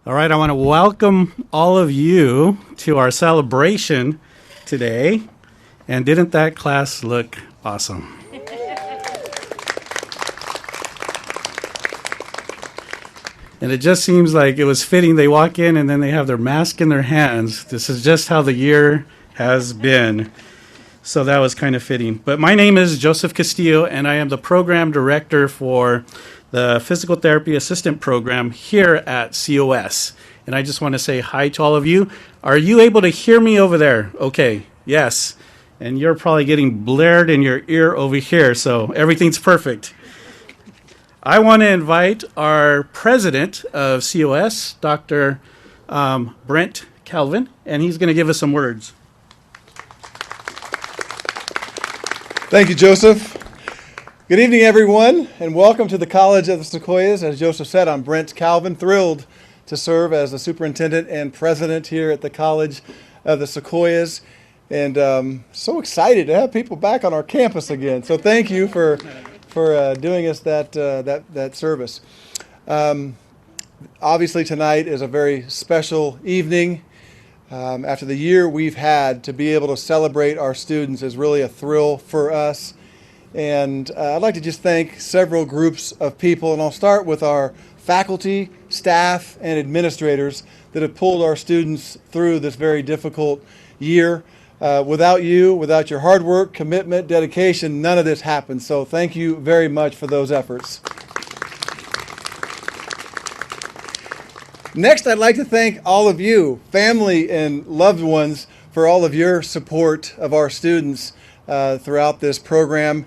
All right, I want to welcome all of you to our celebration today. And didn't that class look awesome? And it just seems like it was fitting. They walk in and then they have their mask in their hands. This is just how the year has been. So that was kind of fitting. But my name is Joseph Castillo, and I am the program director for the Physical Therapy Assistant Program here at COS. And I just want to say hi to all of you. Are you able to hear me over there? Okay, yes. And you're probably getting blared in your ear over here, so everything's perfect. I want to invite our president of COS, Dr. Brent Calvin, and he's going to give us some words. Thank you, Joseph. Good evening, everyone, and welcome to the College of the Sequoias. As Joseph said, I'm Brent Calvin, thrilled to serve as the superintendent and president here at the College of the Sequoias, and so excited to have people back on our campus again. So thank you for doing us that service. Obviously, tonight is a very special evening. After the year we've had, to be able to celebrate our students is really a thrill for us. And I'd like to just thank several groups of people, and I'll start with our faculty, staff, and administrators that have pulled our students through this very difficult year. Without you, without your hard work, commitment, dedication, none of this happens. So thank you very much for those efforts. Next, I'd like to thank all of you, family and loved ones, for all of your support of our students throughout this program.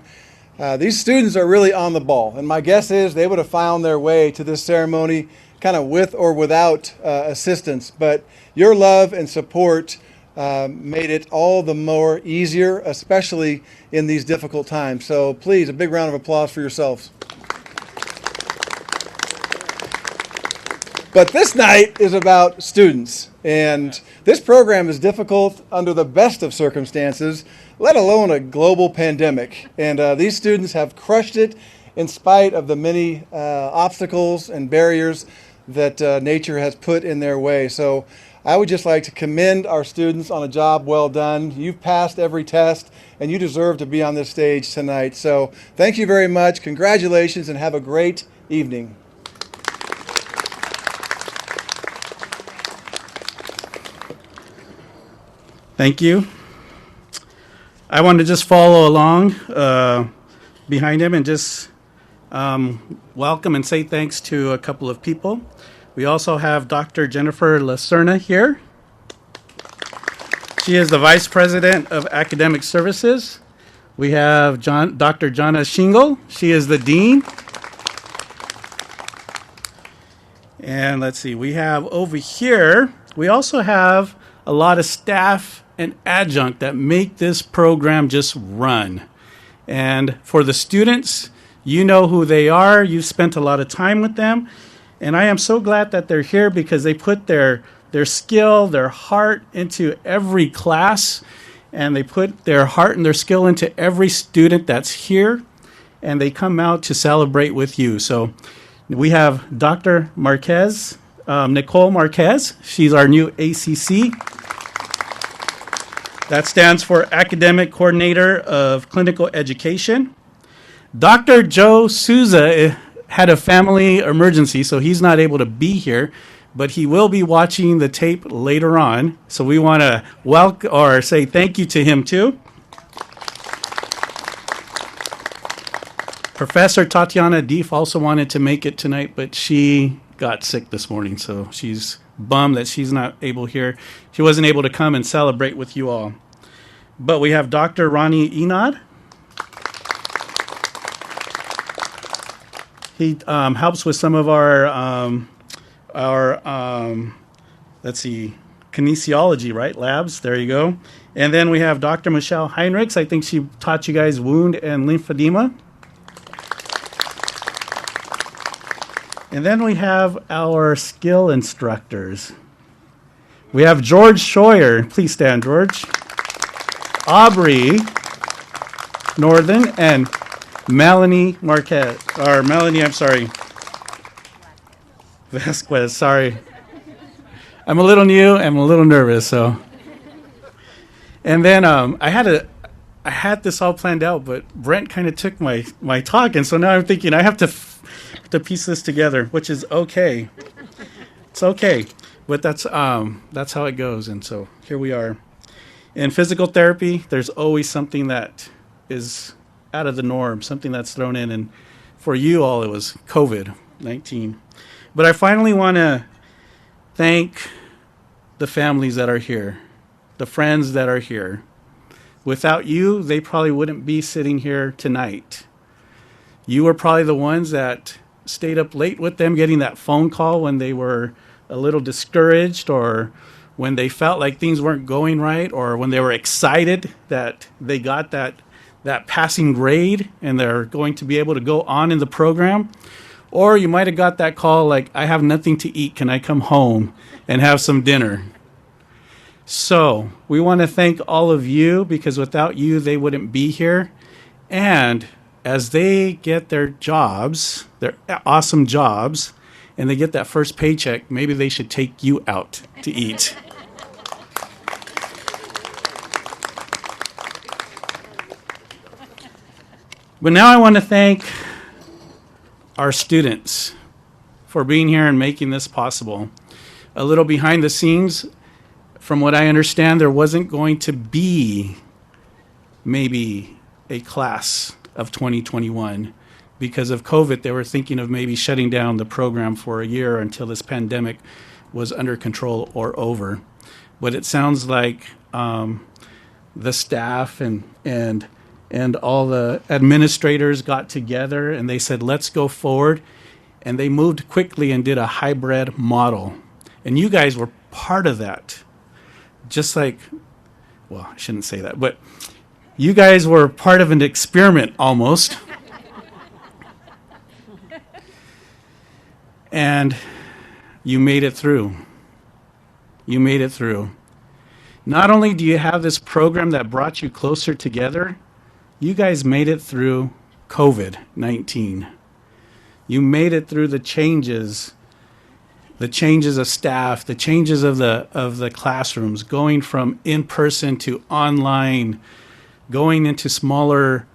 These students are really on the ball, and my guess is they would have found their way to this ceremony kind of with or without assistance, but your love and support made it all the more easier, especially in these difficult times. So please, a big round of applause for yourselves. But this night is about students, and this program is difficult under the best of circumstances, let alone a global pandemic. And these students have crushed it in spite of the many obstacles and barriers that nature has put in their way. So I would just like to commend our students on a job well done. You've passed every test, and you deserve to be on this stage tonight. So thank you very much. Congratulations, and have a great evening. Thank you. I want to just follow along behind him and just welcome and say thanks to a couple of people. We also have Dr. Jennifer Lacerna here. She is the Vice President of Academic Services. We have Dr. Jana Shingle. She is the Dean. And let's see, we have over here, we also have a lot of staff and adjunct that make this program just run. And for the students, you know who they are. You've spent a lot of time with them. And I am so glad that they're here because they put their skill, their heart into every class, and they put their heart and their skill into every student that's here, and they come out to celebrate with you. So we have Dr. Marquez, Nicole Marquez. She's our new ACC. That stands for Academic Coordinator of Clinical Education. Dr. Joe Souza had a family emergency, so he's not able to be here, but he will be watching the tape later on. So we want to welcome or say thank you to him too. Professor Tatiana Deef also wanted to make it tonight, but she got sick this morning, so she's bummed that she's not able here. She wasn't able to come and celebrate with you all. But we have Dr. Ronnie Enod. He helps with some of our kinesiology, right, labs. There you go. And then we have Dr. Michelle Heinrichs. I think she taught you guys wound and lymphedema. And then we have our skill instructors. We have George Scheuer. Please stand, George. Aubrey Northern and Melanie Vasquez, sorry. I'm a little new. I'm a little nervous. So, and then I had this all planned out, but Brent kind of took my talk, and so now I'm thinking I have to piece this together, which is okay. It's okay, but that's how it goes, and so here we are. In physical therapy, there's always something that is out of the norm, something that's thrown in, and for you all, it was COVID-19. But I finally want to thank the families that are here, the friends that are here. Without you, they probably wouldn't be sitting here tonight. You were probably the ones that stayed up late with them getting that phone call when they were a little discouraged, or when they felt like things weren't going right, or when they were excited that they got that passing grade and they're going to be able to go on in the program. Or you might have got that call like, I have nothing to eat. Can I come home and have some dinner? So we want to thank all of you, because without you, they wouldn't be here. And as they get their jobs, their awesome jobs, and they get that first paycheck, maybe they should take you out to eat. But now I want to thank our students for being here and making this possible. A little behind the scenes, from what I understand, there wasn't going to be maybe a class of 2021 because of COVID. They were thinking of maybe shutting down the program for a year until this pandemic was under control or over. But it sounds like the staff and all the administrators got together and they said, let's go forward. And they moved quickly and did a hybrid model. And you guys were part of that. Just like, well, I shouldn't say that, but you guys were part of an experiment almost. And you made it through. You made it through. Not only do you have this program that brought you closer together, you guys made it through COVID-19. You made it through the changes of staff, the changes of the classrooms, going from in-person to online, going into smaller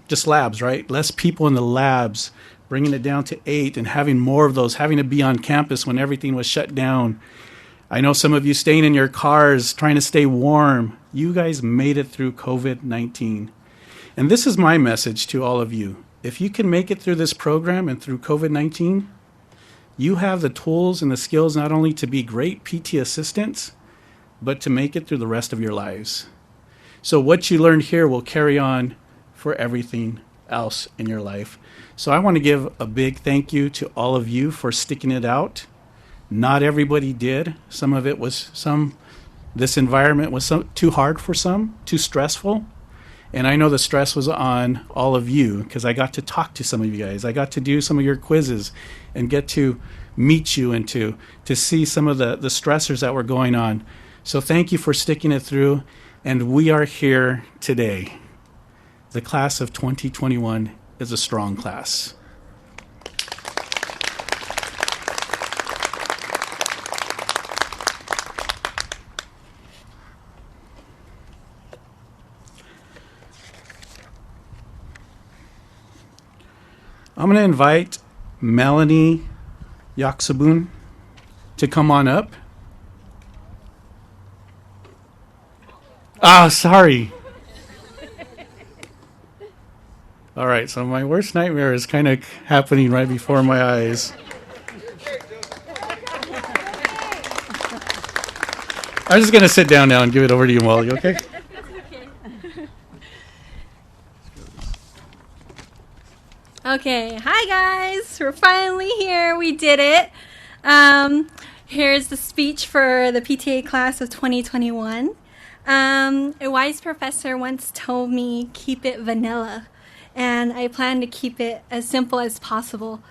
just labs, right? Less people in the labs, bringing it down to 8 and having more of those, having to be on campus when everything was shut down. I know some of you staying in your cars, trying to stay warm. You guys made it through COVID-19. And this is my message to all of you. If you can make it through this program and through COVID-19, you have the tools and the skills not only to be great PT assistants, but to make it through the rest of your lives. So what you learned here will carry on for everything else in your life. So I want to give a big thank you to all of you for sticking it out. Not everybody did. Some of it was this environment was too hard for some, too stressful. And I know the stress was on all of you because I got to talk to some of you guys. I got to do some of your quizzes and get to meet you and to see some of the stressors that were going on. So thank you for sticking it through. And we are here today. The class of 2021 is a strong class. I'm going to invite Melanie Yaksabun to come on up. Sorry. All right, so my worst nightmare is kind of happening right before my eyes. I'm just going to sit down now and give it over to you, Molly, okay? Okay, hi guys, we're finally here, we did it. Here's the speech for the PTA class of 2021. A wise professor once told me, keep it vanilla, and I plan to keep it as simple as possible.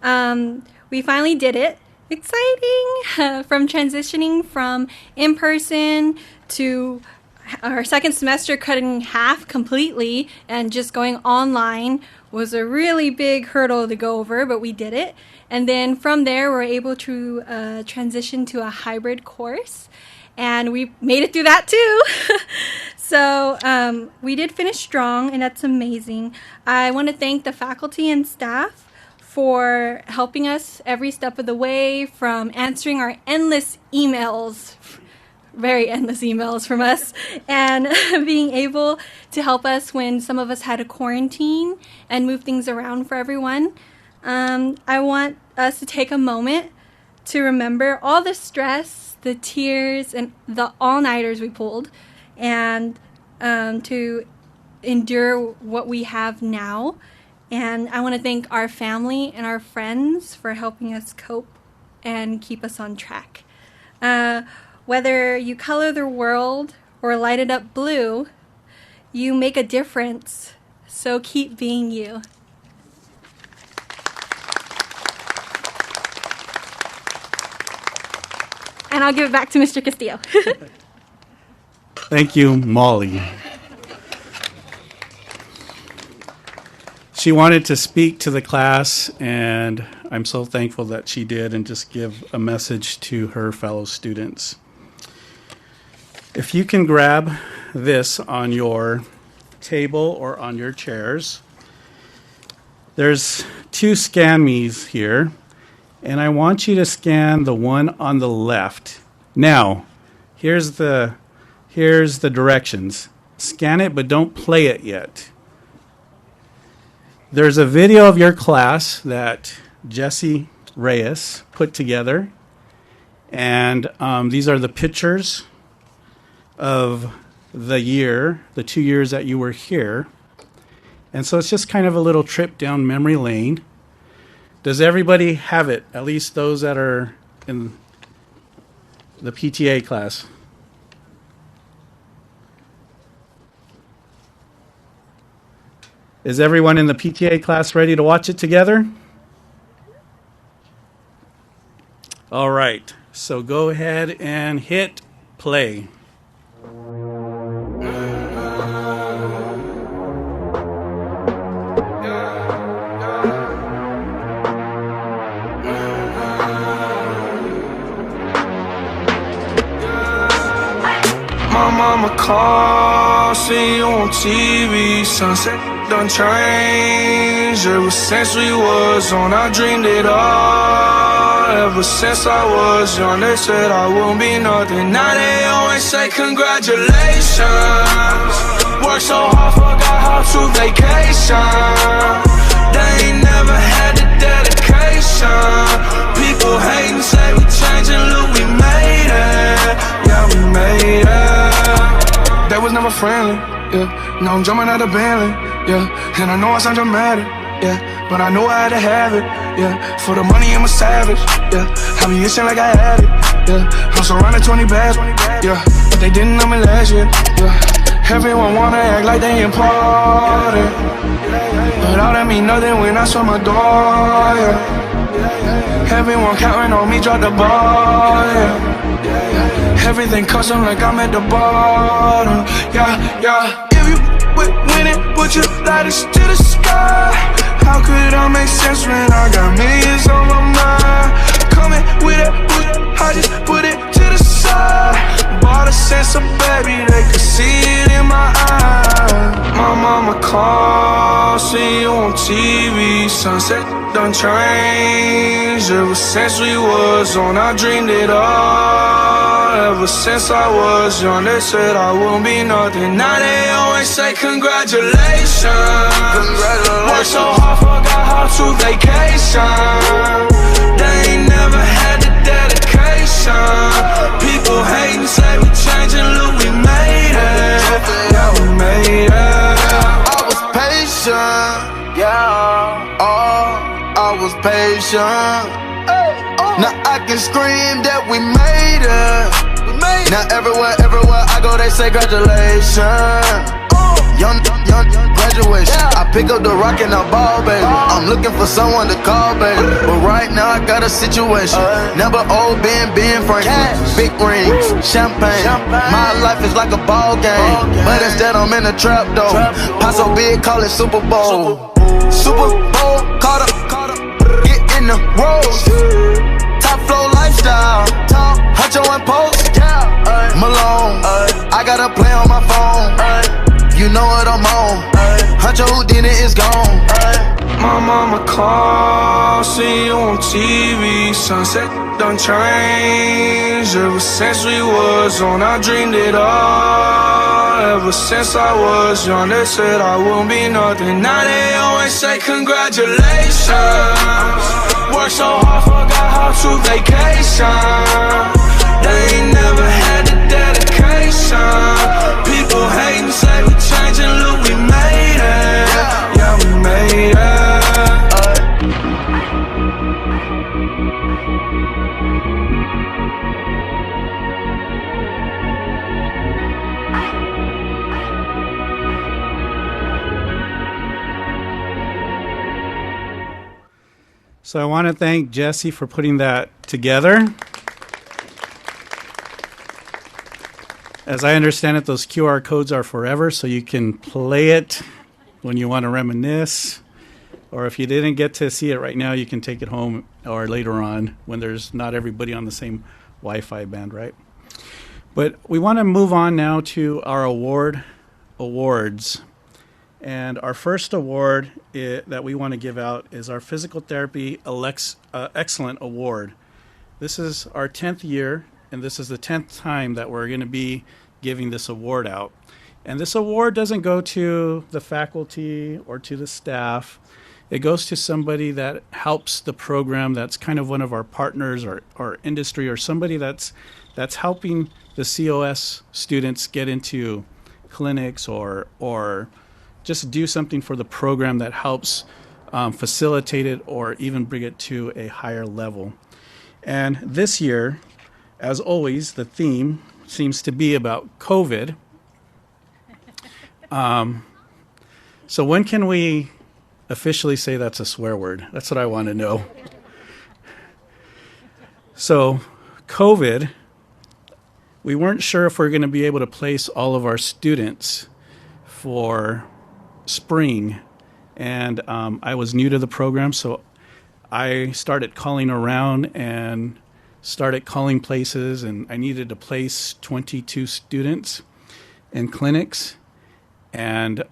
We finally did it. Exciting! From transitioning from in-person to our second semester cut in half completely, and just going online was a really big hurdle to go over, but we did it. And then from there, we're able to transition to a hybrid course, and we made it through that too. So we did finish strong, and that's amazing. I want to thank the faculty and staff for helping us every step of the way, from answering our endless emails, very endless emails from us, and being able to help us when some of us had to quarantine and move things around for everyone. I want us to take a moment to remember all the stress, the tears, and the all-nighters we pulled, and to endure what we have now. And I want to thank our family and our friends for helping us cope and keep us on track. Whether you color the world or light it up blue, you make a difference. So keep being you. And I'll give it back to Mr. Castillo. Thank you, Molly. She wanted to speak to the class, and I'm so thankful that she did, and just give a message to her fellow students. If you can grab this on your table or on your chairs, there's 2 Scan Me's here, and I want you to scan the one on the left. Now, here's the directions. Scan it, but don't play it yet. There's a video of your class that Jesse Reyes put together, and these are the pictures of the 2 years that you were here. And so it's just kind of a little trip down memory lane. Does everybody have it? At least those that are in the PTA class. Is everyone in the PTA class ready to watch it together? All right, so go ahead and hit play. My mama called, see you on TV, sunset done changed. Ever since we was on, I dreamed it all. Ever since I was young, they said I won't be nothing. Now they always say congratulations. Worked so hard, forgot how to vacation. They ain't never had the dedication. People hating, say we changing, look, we made it. Yeah, we made it. They was never friendly, yeah. Now I'm jumping out of Bentley, yeah. And I know I sound dramatic, yeah. But I know I had to have it, yeah. For the money, I'm a savage, yeah. I be itching like I had it, yeah. I'm surrounded 20 bags, yeah. But they didn't know me last year, yeah. Everyone wanna act like they important, but all that mean nothing when I saw my door, yeah. Everyone counting on me, drop the ball, yeah. Everything custom like I'm at the bottom, yeah, yeah. If you winning, would you light us to the sky? How could I make sense when I got millions on my mind? Coming with it, I just put it to the side. Bought a sense of baby, they could see it in my eyes. My mama called, see you on TV, sunset done changed. Ever since we was on, I dreamed it all. Ever since I was young, they said I won't be nothing. Now they always say congratulations. Worked so hard, forgot how to vacation. They ain't never had the dedication. People hating, say we changing, look, we made it. Yeah, we made it. I was patient, yeah. Oh, I was patient. Now I can scream that we made it. Now everywhere I go, they say congratulations. young graduation. I pick up the rock and I ball, baby. I'm looking for someone to call, baby. But right now I got a situation. Never old Ben Franklin. Big rings, champagne. My life is like a ball game, but instead I'm in a trap though. Pop so big, call it Super Bowl. Super Bowl, caught up, get in the rolls. Top flow lifestyle, Huncho and Post. Malone, I got a play on my phone. You know what I'm on. Huncho Houdini is gone. My mama called, see you on TV. Sunset done changed. Ever since we was on, I dreamed it all. Ever since I was young, they said I wouldn't be nothing. Now they always say congratulations. Worked so hard, forgot how to vacation. They ain't never had the dedication. People hating, say we changing, look, we made it. Yeah, we made it. So I want to thank Jesse for putting that together. As I understand it, those QR codes are forever, so you can play it when you want to reminisce. Or if you didn't get to see it right now, you can take it home or later on when there's not everybody on the same Wi-Fi band, right? But we want to move on now to our awards. And our first award that we want to give out is our Physical Therapy Excellent Award. This is our 10th year, and this is the 10th time that we're going to be giving this award out. And this award doesn't go to the faculty or to the staff. It goes to somebody that helps the program, that's kind of one of our partners or industry, or somebody that's helping the COS students get into clinics or just do something for the program that helps facilitate it or even bring it to a higher level. And this year, as always, the theme seems to be about COVID. So when can we officially say that's a swear word? That's what I want to know. So COVID, we weren't sure if we're going to be able to place all of our students for spring, and I was new to the program, so I started calling around and started calling places, and I needed to place 22 students in clinics, and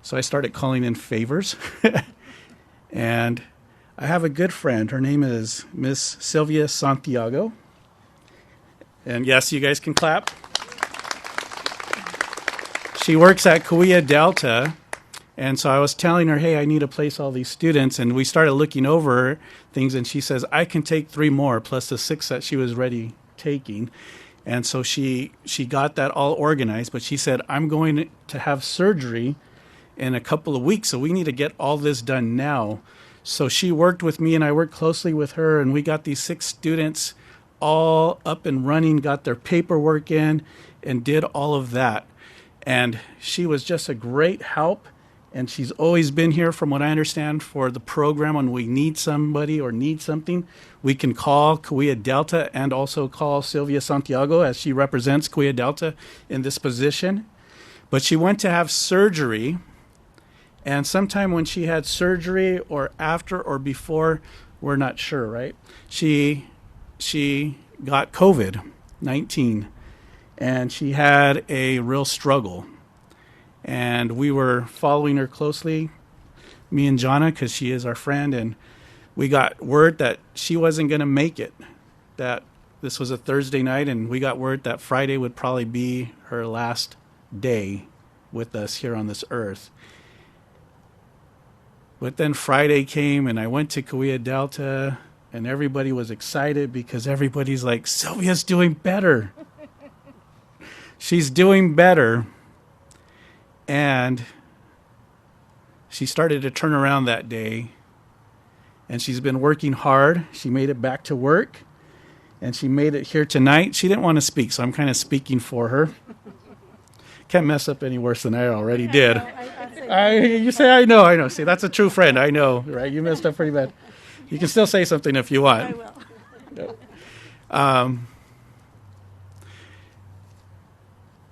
so I started calling in favors. And I have a good friend. Her name is Miss Sylvia Santiago, and yes, you guys can clap. She works at Cahuilla Delta, and so I was telling her, hey, I need to place all these students, and we started looking over things, and she says, I can take 3 more plus the 6 that she was already taking. And so she got that all organized, but she said, I'm going to have surgery in a couple of weeks, so we need to get all this done now. So she worked with me, and I worked closely with her, and we got these 6 students all up and running, got their paperwork in, and did all of that. And she was just a great help, and she's always been here, from what I understand, for the program. When we need somebody or need something, we can call Cahuilla Delta and also call Sylvia Santiago, as she represents Cahuilla Delta in this position. But she went to have surgery, and sometime when she had surgery or after or before, we're not sure, right? She got COVID-19. And she had a real struggle. And we were following her closely, me and Jonna, because she is our friend. And we got word that she wasn't going to make it, that this was a Thursday night. And we got word that Friday would probably be her last day with us here on this earth. But then Friday came, and I went to Cahuilla Delta, and everybody was excited because everybody's like, Sylvia's doing better. She's doing better. And she started to turn around that day. And she's been working hard. She made it back to work. And she made it here tonight. She didn't want to speak, so I'm kind of speaking for her. Can't mess up any worse than I already did. You say I know. See, that's a true friend. I know, right? You messed up pretty bad. You can still say something if you want. I will.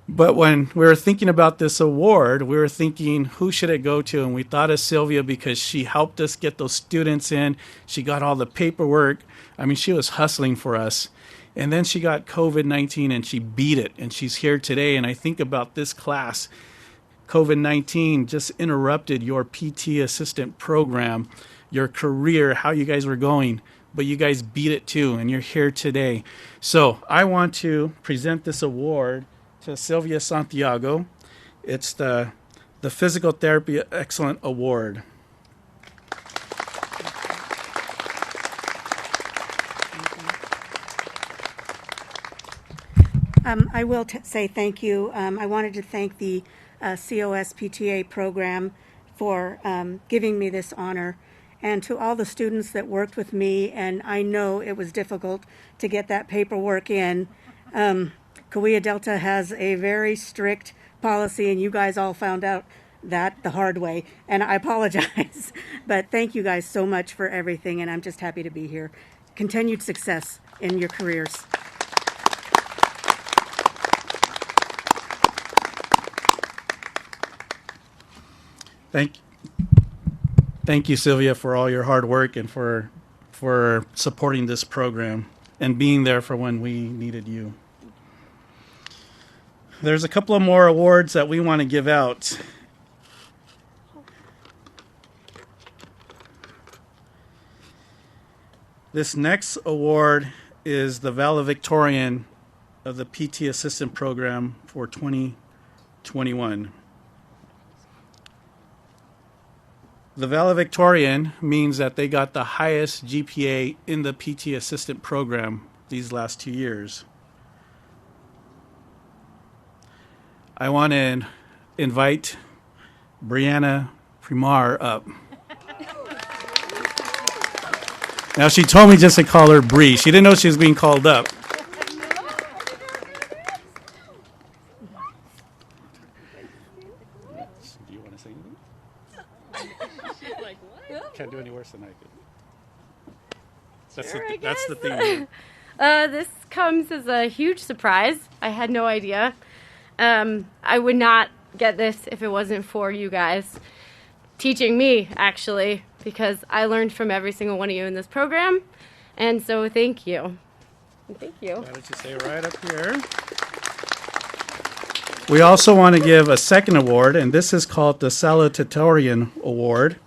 But when we were thinking about this award, we were thinking, who should it go to? And we thought of Sylvia because she helped us get those students in. She got all the paperwork. I mean, she was hustling for us. And then she got COVID-19 and she beat it. And she's here today. And I think about this class. COVID-19 just interrupted your PT assistant program, your career, how you guys were going. But you guys beat it too. And you're here today. So I want to present this award to Sylvia Santiago. It's the Physical Therapy Excellent Award. I will say thank you. I wanted to thank the COS PTA program for giving me this honor, and to all the students that worked with me, and I know it was difficult to get that paperwork in. Kauai Delta has a very strict policy, and you guys all found out that the hard way, and I apologize. But thank you guys so much for everything, and I'm just happy to be here. Continued success in your careers. Thank you, Sylvia, for all your hard work and for supporting this program and being there for when we needed you. There's a couple of more awards that we want to give out. This next award is the valedictorian of the PT Assistant Program for 2021. The valedictorian means that they got the highest GPA in the PT Assistant Program these last 2 years. I want to invite Brianna Primar up. Now, she told me just to call her Bree. She didn't know she was being called up. Do you want to say anything? Can't do any worse than I did. That's the thing. This comes as a huge surprise. I had no idea. I would not get this if it wasn't for you guys teaching me, actually, because I learned from every single one of you in this program. And so thank you. Thank you. Why don't you stay right up here? We also want to give a second award, and this is called the Salutatorian Award.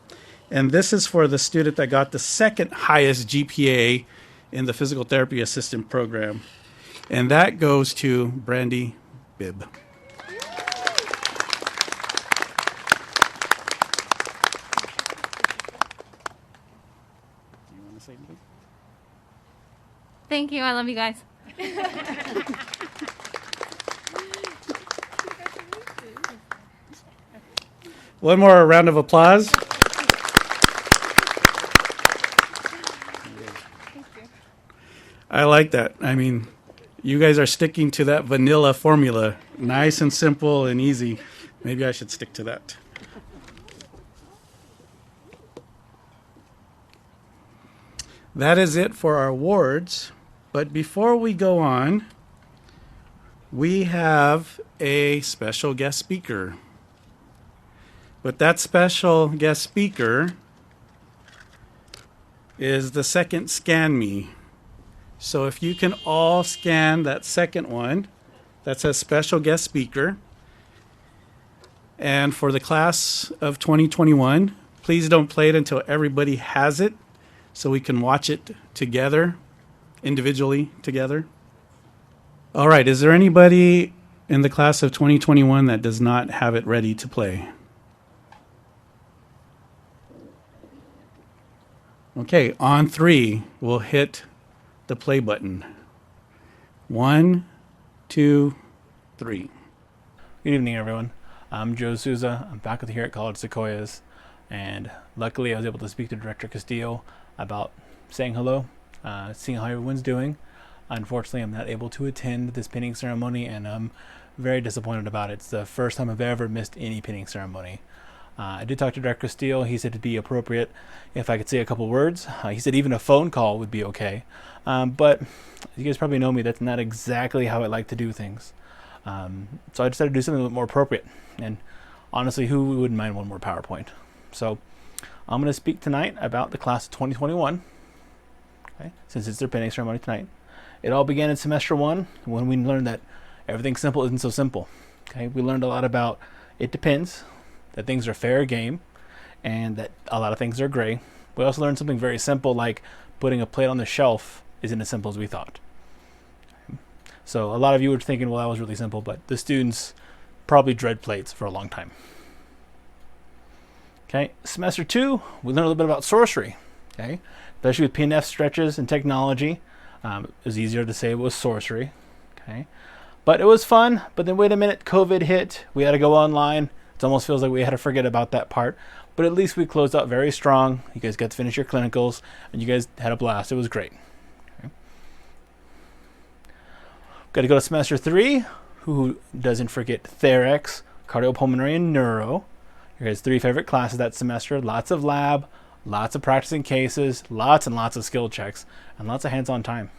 And this is for the student that got the second highest GPA in the Physical Therapy Assistant Program. And that goes to Brandy Bibb. Thank you. I love you guys. One more round of applause. I like that. I mean, you guys are sticking to that vanilla formula. Nice and simple and easy. Maybe I should stick to that. That is it for our awards. But before we go on, we have a special guest speaker. But that special guest speaker is the second Scan Me. So if you can all scan that second one, that says special guest speaker. And for the class of 2021, please don't play it until everybody has it so we can watch it together, individually together. All right, is there anybody in the class of 2021 that does not have it ready to play? Okay, on 3, we'll hit the play button. 1, 2, 3. Good evening, everyone. I'm Joe Souza. I'm faculty here at College Sequoias, and luckily I was able to speak to Director Castillo about saying hello, seeing how everyone's doing. Unfortunately, I'm not able to attend this pinning ceremony, and I'm very disappointed about it. It's the first time I've ever missed any pinning ceremony. I did talk to Director Steele. He said it'd be appropriate if I could say a couple words. He said even a phone call would be okay. But you guys probably know me. That's not exactly how I like to do things. So I decided to do something a little more appropriate. And honestly, who wouldn't mind one more PowerPoint? So I'm going to speak tonight about the class of 2021. Okay, since it's their pinning ceremony tonight. It all began in semester 1 when we learned that everything simple isn't so simple. Okay, we learned a lot about it depends, that things are fair game, and that a lot of things are gray. We also learned something very simple, like putting a plate on the shelf isn't as simple as we thought. So a lot of you were thinking, well, that was really simple, but the students probably dread plates for a long time. Okay, semester 2, we learned a little bit about sorcery. Okay, especially with PNF stretches and technology. It was easier to say it was sorcery. Okay, but it was fun. But then wait a minute, COVID hit. We had to go online. It almost feels like we had to forget about that part. But at least we closed out very strong. You guys got to finish your clinicals, and you guys had a blast. It was great. Okay. Got to go to semester 3. Who doesn't forget Therex, cardiopulmonary, and neuro? Your guys' 3 favorite classes that semester. Lots of lab, lots of practicing cases, lots and lots of skill checks, and lots of hands-on time.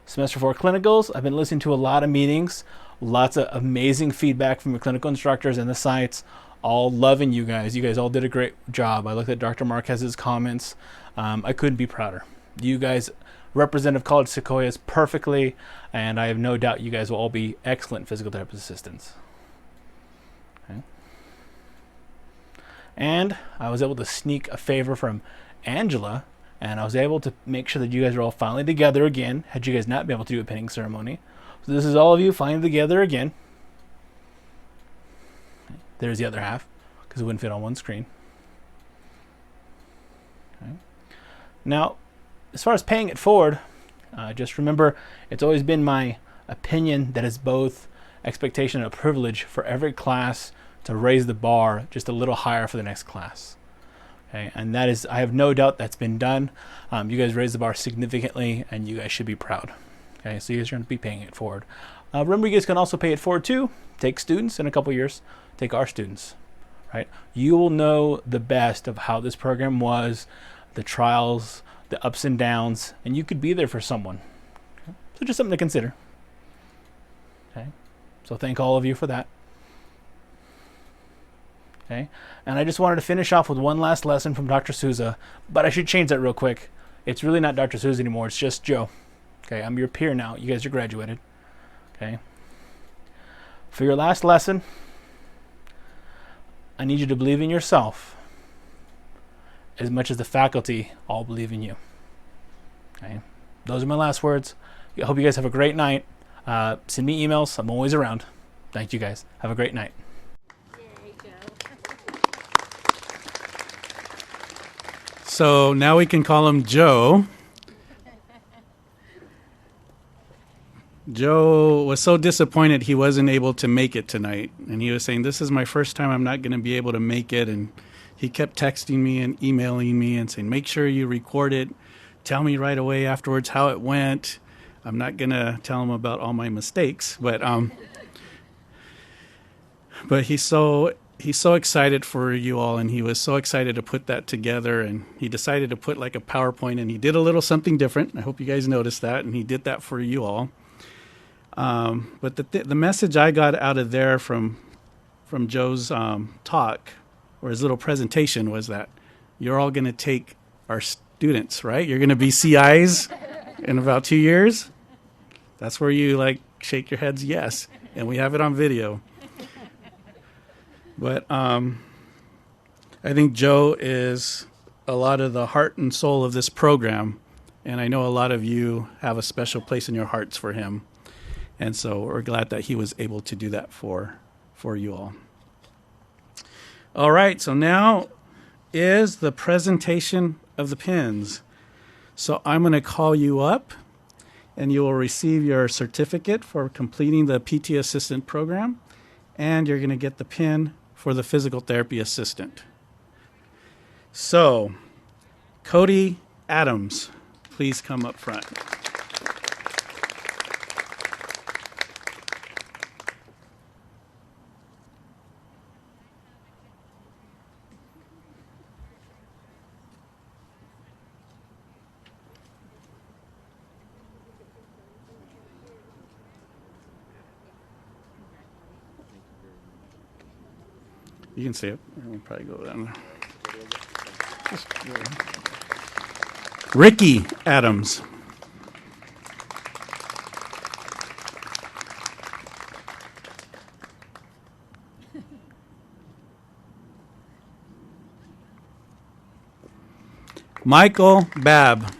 Semester 4 clinicals. I've been listening to a lot of meetings, lots of amazing feedback from the clinical instructors and the sites, all loving you guys. You guys all did a great job. I looked at Dr. Marquez's comments. I couldn't be prouder. You guys represent College Sequoias perfectly, and I have no doubt you guys will all be excellent physical therapist assistants. Okay. And I was able to sneak a favor from Angela, and I was able to make sure that you guys are all finally together again, had you guys not been able to do a pinning ceremony. So this is all of you finally together again. There's the other half, because it wouldn't fit on one screen. Okay. Now, as far as paying it forward, just remember, it's always been my opinion that it's both expectation and a privilege for every class to raise the bar just a little higher for the next class. Okay, and that is, I have no doubt that's been done. You guys raised the bar significantly, and you guys should be proud. Okay, so you guys are going to be paying it forward. Remember, you guys can also pay it forward too. Take students in a couple years. Take our students. Right? You will know the best of how this program was, the trials, the ups and downs, and you could be there for someone. Okay? So just something to consider. Okay, so thank all of you for that. Okay, and I just wanted to finish off with one last lesson from Dr. Souza, but I should change that real quick. It's really not Dr. Souza anymore, it's just Joe. Okay, I'm your peer now. You guys are graduated. Okay. For your last lesson, I need you to believe in yourself as much as the faculty all believe in you. Okay, those are my last words. I hope you guys have a great night. Send me emails. I'm always around. Thank you guys. Have a great night. So now we can call him Joe. Joe was so disappointed he wasn't able to make it tonight. And he was saying, this is my first time I'm not going to be able to make it. And he kept texting me and emailing me and saying, make sure you record it. Tell me right away afterwards how it went. I'm not going to tell him about all my mistakes. But he's so excited for you all, and he was so excited to put that together, and he decided to put like a PowerPoint, and he did a little something different. I hope you guys noticed that, and he did that for you all. But the message I got out of there from Joe's talk, or his little presentation, was that you're all going to take our students, right? You're going to be CIs in about 2 years. That's where you like shake your heads yes, and we have it on video. But I think Joe is a lot of the heart and soul of this program, and I know a lot of you have a special place in your hearts for him. And so we're glad that he was able to do that for you all. All right, so now is the presentation of the pins. So I'm going to call you up, and you will receive your certificate for completing the PT assistant program, and you're going to get the pin for the physical therapy assistant. So, Cody Adams, please come up front. You can see it. We'll probably go down there. Ricky Adams. Michael Babb.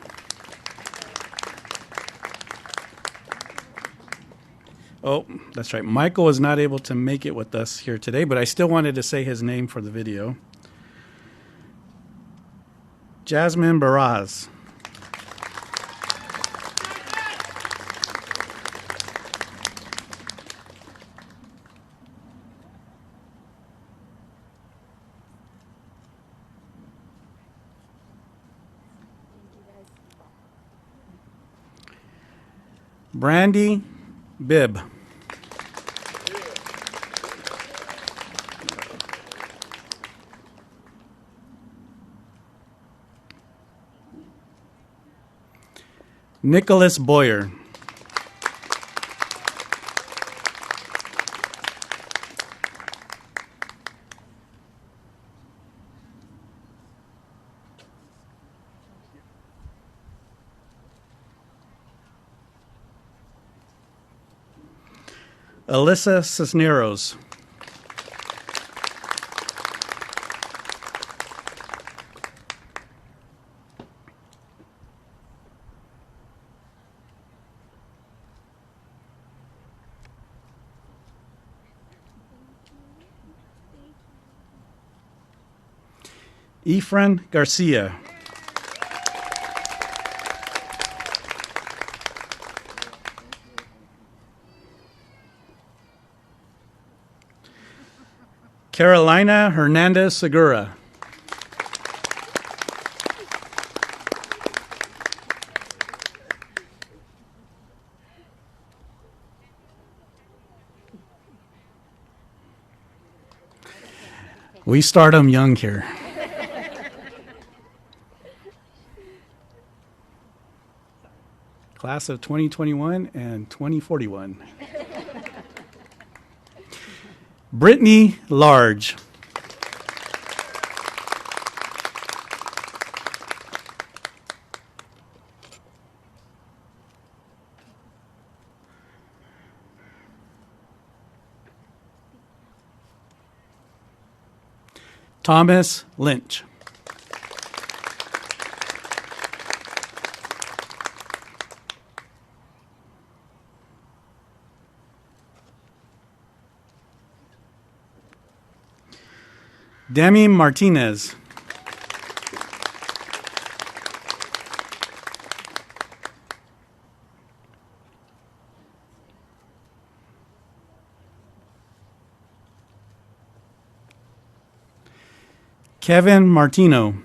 Oh, that's right. Michael was not able to make it with us here today, but I still wanted to say his name for the video. Jasmine Baraz. Brandy Bibb. Nicholas Boyer. Alyssa Cisneros. Efren Garcia. Carolina Hernandez Segura. We start them young here. Class of 2021 and 2041. Brittany Large. Thomas Lynch. Demi Martinez. Kevin Martino.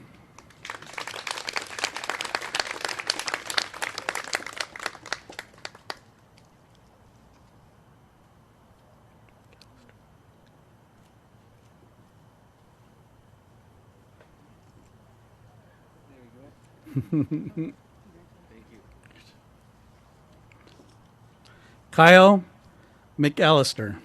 Kyle McAllister.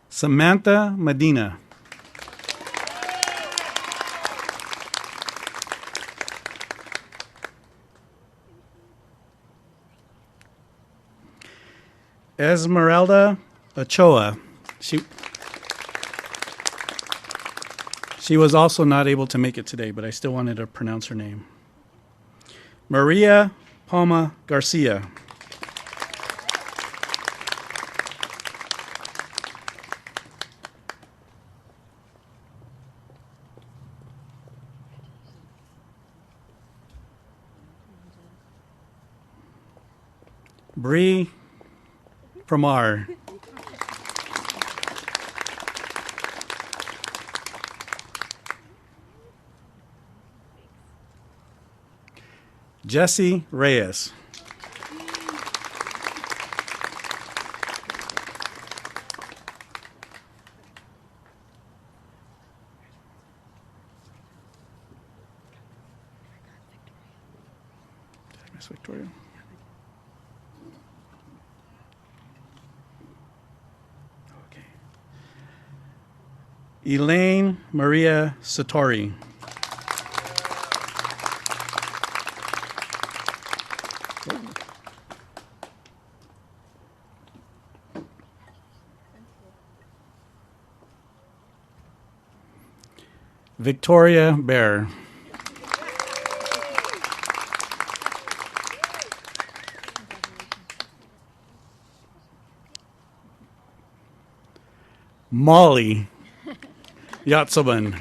Samantha Medina. Esmeralda Ochoa. She was also not able to make it today, but I still wanted to pronounce her name. Maria Palma Garcia. Bree Pramar. Jesse Reyes. Miss Victoria. Okay. Elaine Maria Satori. Victoria Bear. Molly Yatsoban.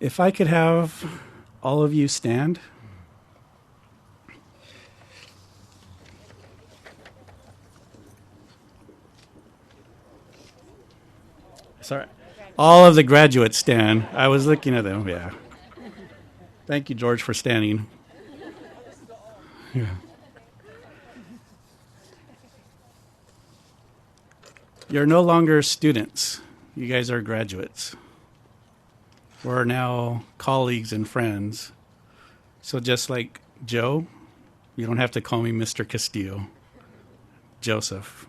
If I could have all of you stand. Sorry. All of the graduates stand. I was looking at them, yeah. Thank you, George, for standing. Yeah. You're no longer students. You guys are graduates. We're now colleagues and friends. So just like Joe, you don't have to call me Mr. Castillo. Joseph.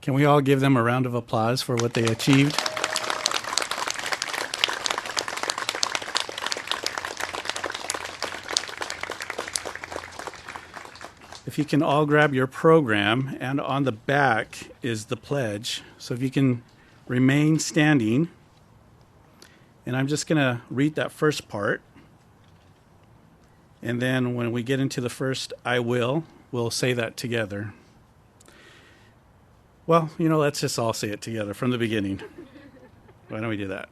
Can we all give them a round of applause for what they achieved? If you can all grab your program, and on the back is the pledge. So if you can remain standing. And I'm just going to read that first part. And then when we get into the first I will, we'll say that together. Well, let's just all say it together from the beginning. Why don't we do that?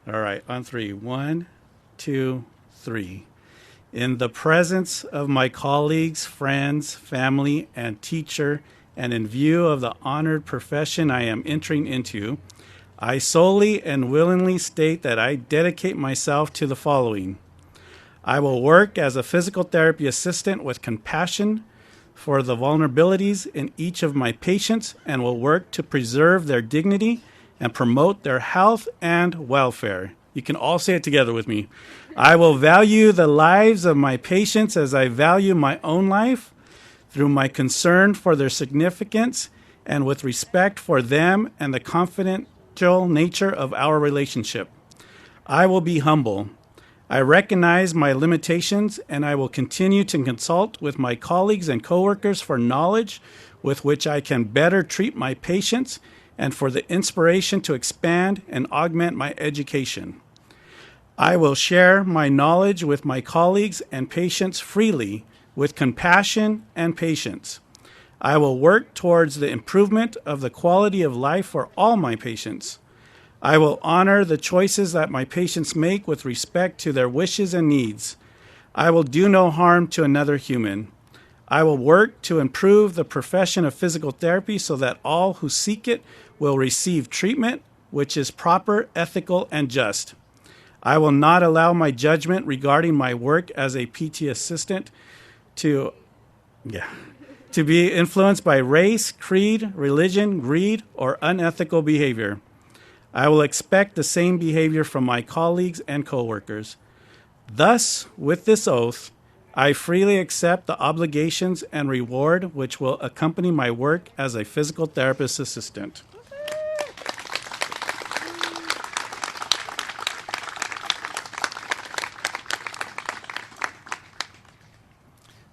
All right, on 3. 1, 2, 3. In the presence of my colleagues, friends, family, and teacher, and in view of the honored profession I am entering into, I solely and willingly state that I dedicate myself to the following. I will work as a physical therapy assistant with compassion for the vulnerabilities in each of my patients and will work to preserve their dignity and promote their health and welfare. You can all say it together with me. I will value the lives of my patients as I value my own life through my concern for their significance and with respect for them and the confidential nature of our relationship. I will be humble. I recognize my limitations and I will continue to consult with my colleagues and coworkers for knowledge with which I can better treat my patients and for the inspiration to expand and augment my education. I will share my knowledge with my colleagues and patients freely with compassion and patience. I will work towards the improvement of the quality of life for all my patients. I will honor the choices that my patients make with respect to their wishes and needs. I will do no harm to another human. I will work to improve the profession of physical therapy so that all who seek it will receive treatment which is proper, ethical, and just. I will not allow my judgment regarding my work as a PT assistant to be influenced by race, creed, religion, greed, or unethical behavior. I will expect the same behavior from my colleagues and coworkers. Thus, with this oath, I freely accept the obligations and reward which will accompany my work as a physical therapist assistant.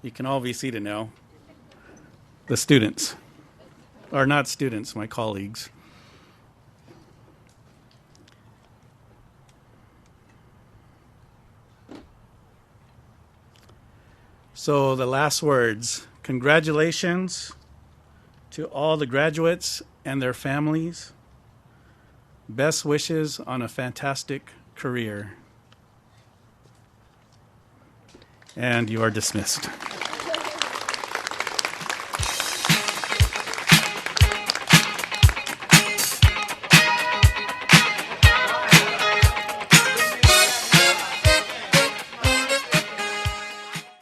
You can all be seated now. The students, or not students, my colleagues. So the last words, congratulations to all the graduates and their families. Best wishes on a fantastic career. And you are dismissed.